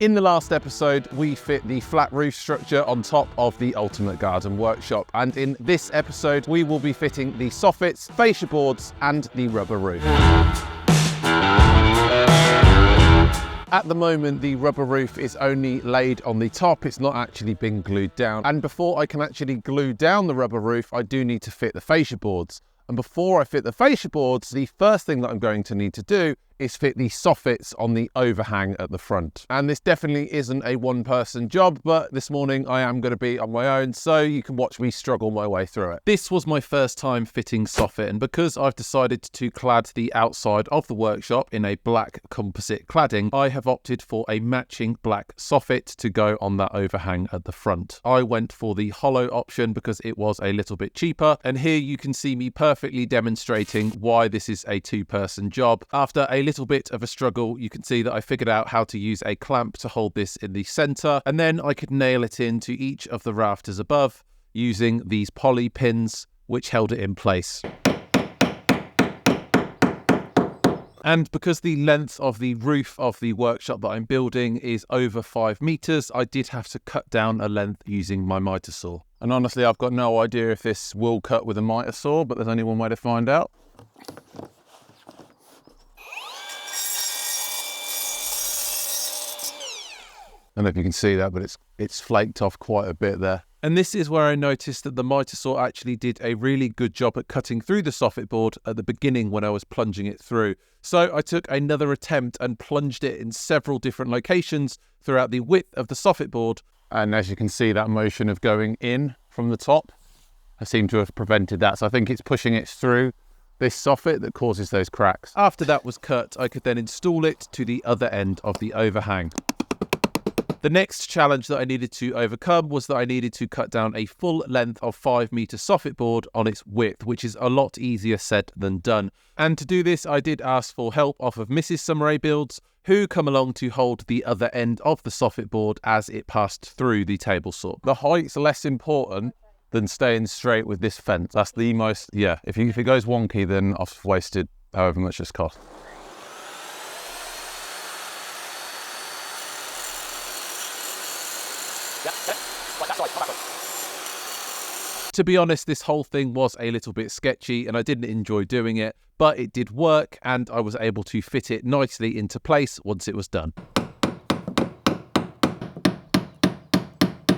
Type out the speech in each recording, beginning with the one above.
In the last episode, we fit the flat roof structure on top of the Ultimate Garden Workshop. And in this episode, we will be fitting the soffits, fascia boards, and the rubber roof. At the moment, the rubber roof is only laid on the top. It's not actually been glued down. And before I can actually glue down the rubber roof, I do need to fit the fascia boards. And before I fit the fascia boards, the first thing that I'm going to need to do is fit the soffits on the overhang at the front. And this definitely isn't a one-person job, but this morning I am going to be on my own, so you can watch me struggle my way through it. This was my first time fitting soffit, and because I've decided to clad the outside of the workshop in a black composite cladding, I have opted for a matching black soffit to go on that overhang at the front. I went for the hollow option because it was a little bit cheaper, and here you can see me perfectly demonstrating why this is a two-person job. After a little bit of a struggle, you can see that I figured out how to use a clamp to hold this in the center, and then I could nail it into each of the rafters above using these poly pins which held it in place. And because the length of the roof of the workshop that I'm building is over 5 meters, I did have to cut down a length using my miter saw. And honestly, I've got no idea if this will cut with a miter saw, but there's only one way to find out. I don't know if you can see that, but it's flaked off quite a bit there. And this is where I noticed that the miter saw actually did a really good job at cutting through the soffit board at the beginning when I was plunging it through. So I took another attempt and plunged it in several different locations throughout the width of the soffit board. And as you can see, that motion of going in from the top, I seem to have prevented that. So I think it's pushing it through this soffit that causes those cracks. After that was cut, I could then install it to the other end of the overhang. The next challenge that I needed to overcome was that I needed to cut down a full length of 5 meter soffit board on its width, which is a lot easier said than done. And to do this, I did ask for help off of Mrs. Sumeray Builds, who come along to hold the other end of the soffit board as it passed through the table saw. The height's less important than staying straight with this fence. That's the most, yeah, if it goes wonky, then I've wasted however much it's cost. To be honest, this whole thing was a little bit sketchy and I didn't enjoy doing it, but it did work and I was able to fit it nicely into place once it was done.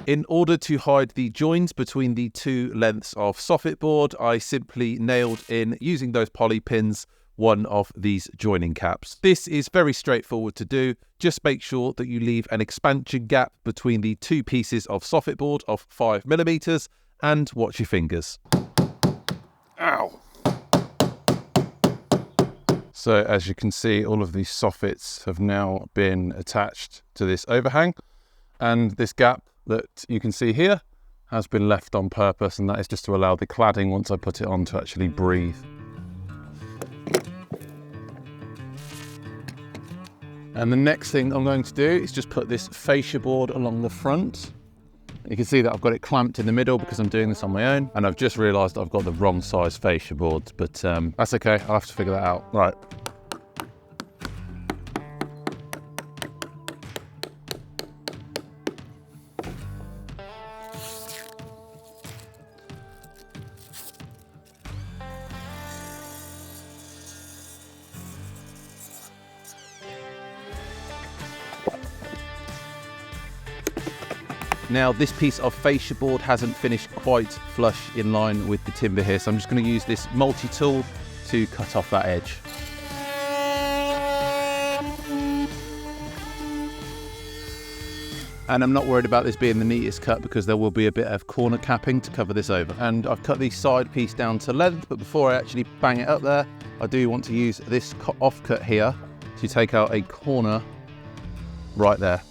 In order to hide the joins between the two lengths of soffit board, I simply nailed in, using those poly pins, one of these joining caps. This is very straightforward to do. Just make sure that you leave an expansion gap between the two pieces of soffit board of 5 millimeters and watch your fingers. Ow! So as you can see, all of these soffits have now been attached to this overhang, and this gap that you can see here has been left on purpose, and that is just to allow the cladding, once I put it on, to actually breathe. And the next thing I'm going to do is just put this fascia board along the front. You can see that I've got it clamped in the middle because I'm doing this on my own, and I've just realised I've got the wrong size fascia boards, but that's okay, I'll have to figure that out. Right. Now this piece of fascia board hasn't finished quite flush in line with the timber here, so I'm just going to use this multi-tool to cut off that edge. And I'm not worried about this being the neatest cut because there will be a bit of corner capping to cover this over. And I've cut the side piece down to length, but before I actually bang it up there, I do want to use this offcut here to take out a corner right there.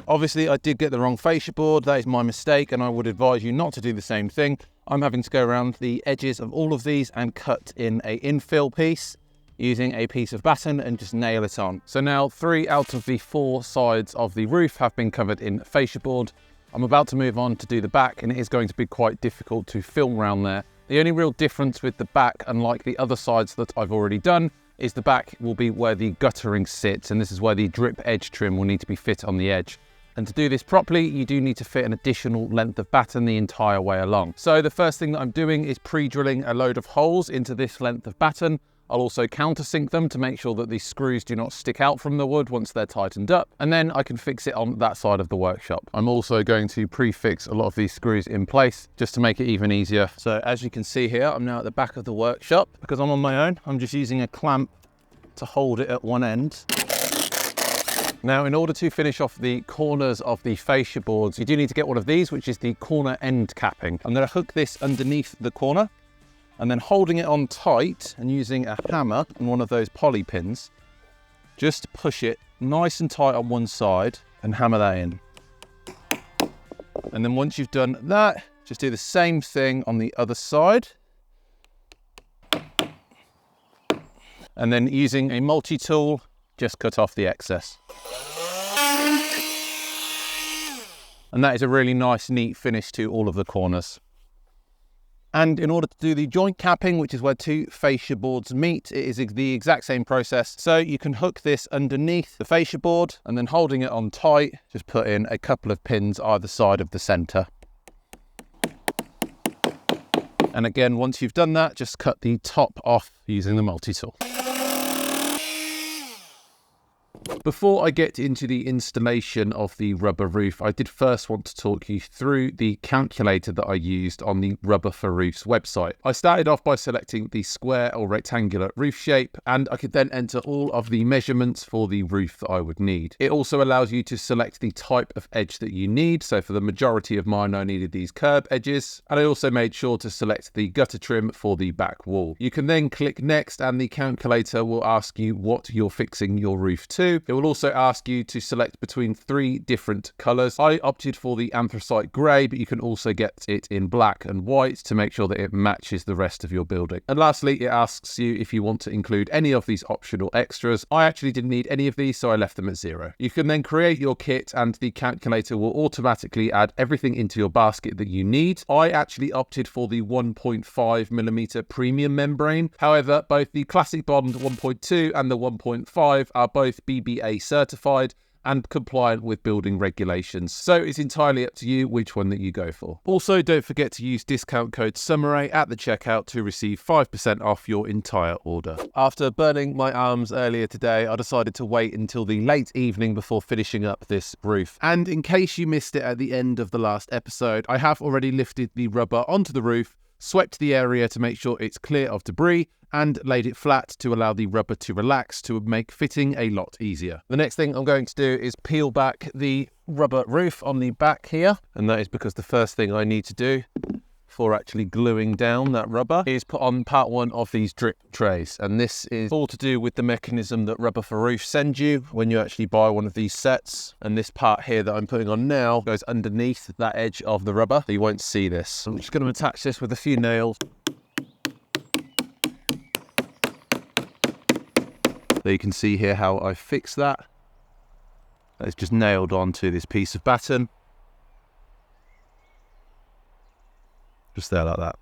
Obviously, I did get the wrong fascia board. That is my mistake, and I would advise you not to do the same thing. I'm having to go around the edges of all of these and cut in a infill piece using a piece of batten and just nail it on. So now 3 out of the 4 sides of the roof have been covered in fascia board. I'm about to move on to do the back, and it is going to be quite difficult to film around there. The only real difference with the back, unlike the other sides that I've already done, is the back will be where the guttering sits, and this is where the drip edge trim will need to be fit on the edge. And to do this properly, you do need to fit an additional length of batten the entire way along. So the first thing that I'm doing is pre-drilling a load of holes into this length of batten. I'll also countersink them to make sure that the screws do not stick out from the wood once they're tightened up, and then I can fix it on that side of the workshop. I'm also going to pre-fix a lot of these screws in place just to make it even easier. So as you can see here, I'm now at the back of the workshop. Because I'm on my own, I'm just using a clamp to hold it at one end. Now, in order to finish off the corners of the fascia boards, you do need to get one of these, which is the corner end capping. I'm going to hook this underneath the corner, and then holding it on tight and using a hammer and one of those poly pins, just push it nice and tight on one side and hammer that in. And then once you've done that, just do the same thing on the other side. And then using a multi-tool, just cut off the excess. And that is a really nice, neat finish to all of the corners. And in order to do the joint capping, which is where two fascia boards meet, it is the exact same process. So you can hook this underneath the fascia board, and then holding it on tight, just put in a couple of pins either side of the center. And again, once you've done that, just cut the top off using the multi-tool. Before I get into the installation of the rubber roof, I did first want to talk you through the calculator that I used on the Rubber for Roofs website. I started off by selecting the square or rectangular roof shape, and I could then enter all of the measurements for the roof that I would need. It also allows you to select the type of edge that you need. So for the majority of mine, I needed these curb edges, and I also made sure to select the gutter trim for the back wall. You can then click next, and the calculator will ask you what you're fixing your roof to. It will also ask you to select between 3 different colours. I opted for the anthracite grey, but you can also get it in black and white to make sure that it matches the rest of your building. And lastly, it asks you if you want to include any of these optional extras. I actually didn't need any of these, so I left them at 0. You can then create your kit, and the calculator will automatically add everything into your basket that you need. I actually opted for the 1.5mm premium membrane. However, both the Classic Bond 1.2 and the 1.5 are both BBA certified and compliant with building regulations. So it's entirely up to you which one that you go for. Also, don't forget to use discount code Sumeray at the checkout to receive 5% off your entire order. After burning my arms earlier today, I decided to wait until the late evening before finishing up this roof. And in case you missed it at the end of the last episode, I have already lifted the rubber onto the roof, swept the area to make sure it's clear of debris, and laid it flat to allow the rubber to relax to make fitting a lot easier. The next thing I'm going to do is peel back the rubber roof on the back here, and that is because the first thing I need to do before actually gluing down that rubber is put on part 1 of these drip trays. And this is all to do with the mechanism that Rubber for Roofs send you when you actually buy one of these sets. And this part here that I'm putting on now goes underneath that edge of the rubber, so you won't see this. So I'm just going to attach this with a few nails. So you can see here how I fixed that. It's just nailed onto this piece of batten. Just there like that.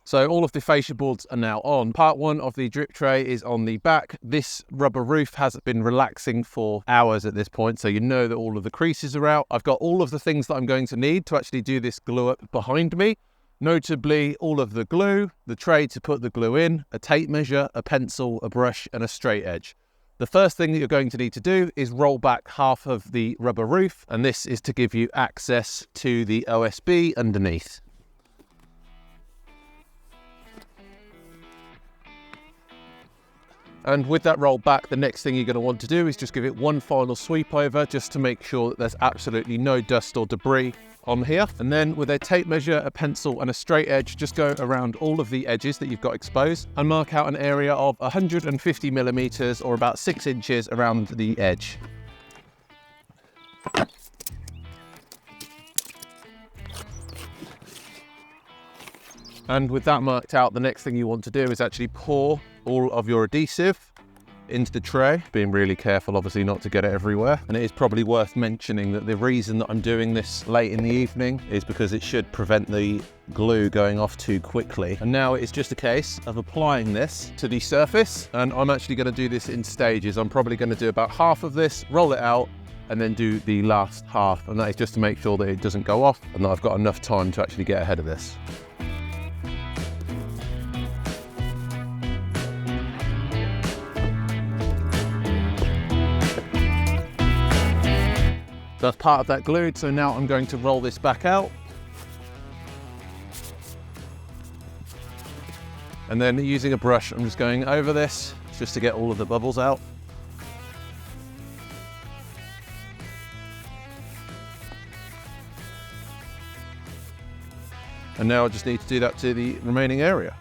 So all of the fascia boards are now on. Part 1 of the drip tray is on the back. This rubber roof has been relaxing for hours at this point, so you know that all of the creases are out. I've got all of the things that I'm going to need to actually do this glue up behind me. Notably, all of the glue, the tray to put the glue in, a tape measure, a pencil, a brush, and a straight edge. The first thing that you're going to need to do is roll back half of the rubber roof, and this is to give you access to the OSB underneath. And with that rolled back, the next thing you're going to want to do is just give it one final sweep over, just to make sure that there's absolutely no dust or debris on here. And then with a tape measure, a pencil and a straight edge, just go around all of the edges that you've got exposed and mark out an area of 150mm or about 6 inches around the edge. And with that marked out, the next thing you want to do is actually pour all of your adhesive into the tray, being really careful obviously not to get it everywhere. And it is probably worth mentioning that the reason that I'm doing this late in the evening is because it should prevent the glue going off too quickly. And now it's just a case of applying this to the surface, and I'm actually going to do this in stages. I'm probably going to do about half of this, roll it out, and then do the last half, and that is just to make sure that it doesn't go off and that I've got enough time to actually get ahead of this. So that's part of that glued, so now I'm going to roll this back out. And then using a brush, I'm just going over this just to get all of the bubbles out. And now I just need to do that to the remaining area.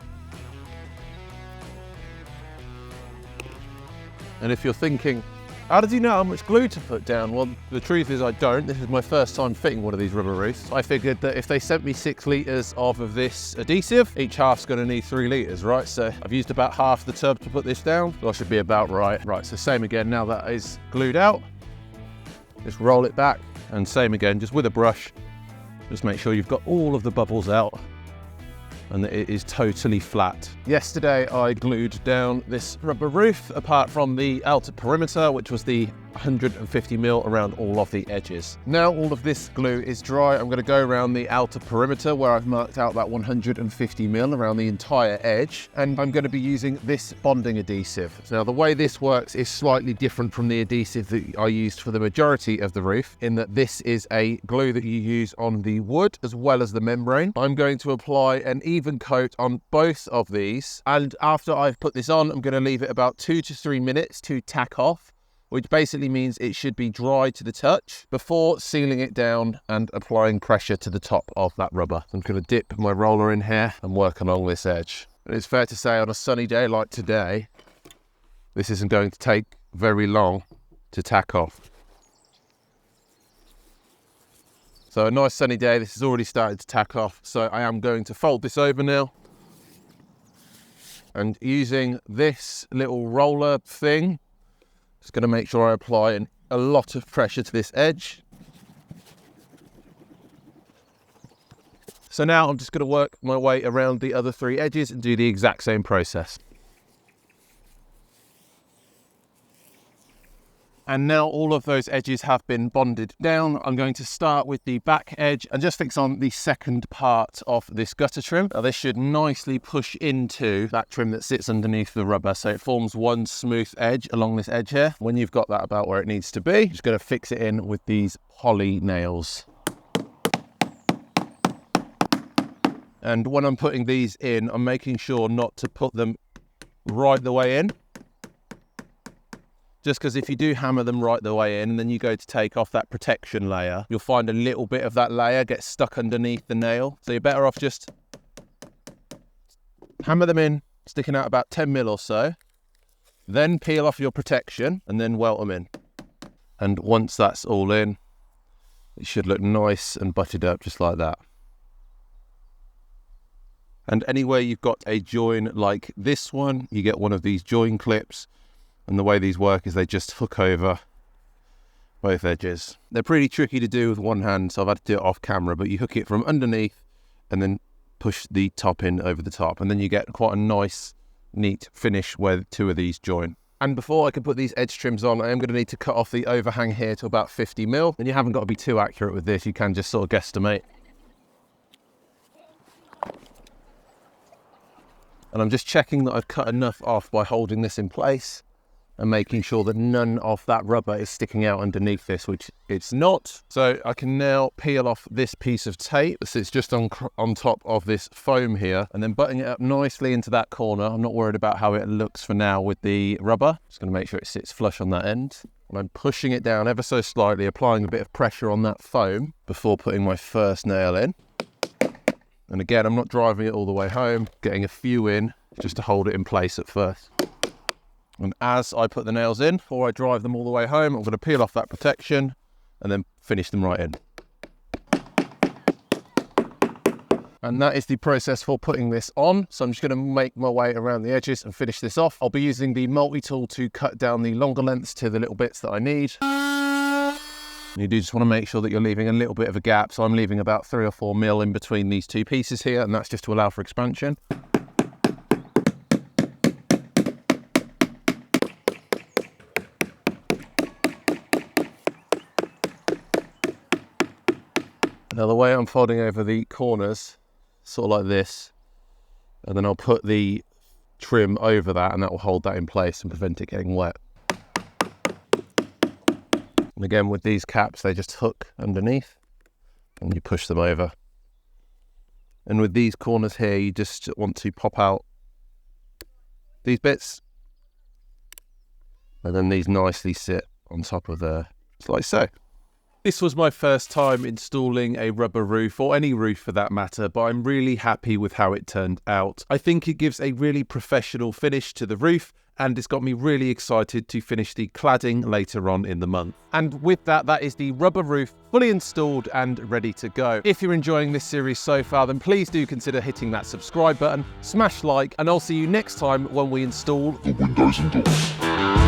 And if you're thinking, how does he know how much glue to put down? Well, the truth is I don't. This is my first time fitting one of these rubber roofs. I figured that if they sent me 6 litres of this adhesive, each half's going to need 3 litres, right? So I've used about half the tub to put this down. So I should be about right. Right, so same again, now that is glued out. Just roll it back, and same again, just with a brush. Just make sure you've got all of the bubbles out and that it is totally flat. Yesterday I glued down this rubber roof apart from the outer perimeter, which was the 150mm around all of the edges. Now all of this glue is dry. I'm going to go around the outer perimeter where I've marked out that 150mm around the entire edge, and I'm going to be using this bonding adhesive. Now the way this works is slightly different from the adhesive that I used for the majority of the roof, in that this is a glue that you use on the wood as well as the membrane. I'm going to apply an even coat on both of these, and after I've put this on, I'm going to leave it about 2 to 3 minutes to tack off, which basically means it should be dry to the touch before sealing it down and applying pressure to the top of that rubber. I'm going to dip my roller in here and work along this edge. And it's fair to say on a sunny day like today, this isn't going to take very long to tack off. So a nice sunny day, this has already started to tack off. So I am going to fold this over now. And using this little roller thing, just going to make sure I apply a lot of pressure to this edge. So now I'm just going to work my way around the other 3 edges and do the exact same process. And now all of those edges have been bonded down. I'm going to start with the back edge and just fix on the second part of this gutter trim. Now this should nicely push into that trim that sits underneath the rubber, so it forms one smooth edge along this edge here. When you've got that about where it needs to be, just going to fix it in with these poly nails. And when I'm putting these in, I'm making sure not to put them right the way in. Just because if you do hammer them right the way in and then you go to take off that protection layer, you'll find a little bit of that layer gets stuck underneath the nail. So you're better off just hammer them in, sticking out about 10mm or so, then peel off your protection and then welt them in. And once that's all in, it should look nice and butted up just like that. And anywhere you've got a join like this one, you get one of these join clips. And the way these work is they just hook over both edges. They're pretty tricky to do with one hand, so I've had to do it off camera, but you hook it from underneath and then push the top in over the top. And then you get quite a nice, neat finish where 2 of these join. And before I can put these edge trims on, I am going to need to cut off the overhang here to about 50mm. And you haven't got to be too accurate with this, you can just sort of guesstimate. And I'm just checking that I've cut enough off by holding this in place and making sure that none of that rubber is sticking out underneath this, which it's not. So I can now peel off this piece of tape that sits just on top of this foam here, and then button it up nicely into that corner. I'm not worried about how it looks for now with the rubber. Just going to make sure it sits flush on that end. And I'm pushing it down ever so slightly, applying a bit of pressure on that foam before putting my first nail in. And again, I'm not driving it all the way home, getting a few in just to hold it in place at first. And as I put the nails in, before I drive them all the way home, I'm going to peel off that protection and then finish them right in. And that is the process for putting this on. So I'm just going to make my way around the edges and finish this off. I'll be using the multi-tool to cut down the longer lengths to the little bits that I need. You do just want to make sure that you're leaving a little bit of a gap. So I'm leaving about 3 or 4 mil in between these two pieces here, and that's just to allow for expansion. Now the way I'm folding over the corners, sort of like this, and then I'll put the trim over that, and that will hold that in place and prevent it getting wet. And again, with these caps, they just hook underneath and you push them over. And with these corners here, you just want to pop out these bits, and then these nicely sit on top of there, just like so. This was my first time installing a rubber roof, or any roof for that matter, but I'm really happy with how it turned out. I think it gives a really professional finish to the roof, and it's got me really excited to finish the cladding later on in the month. And with that, that is the rubber roof fully installed and ready to go. If you're enjoying this series so far, then please do consider hitting that subscribe button, smash like, and I'll see you next time when we install the windows and doors.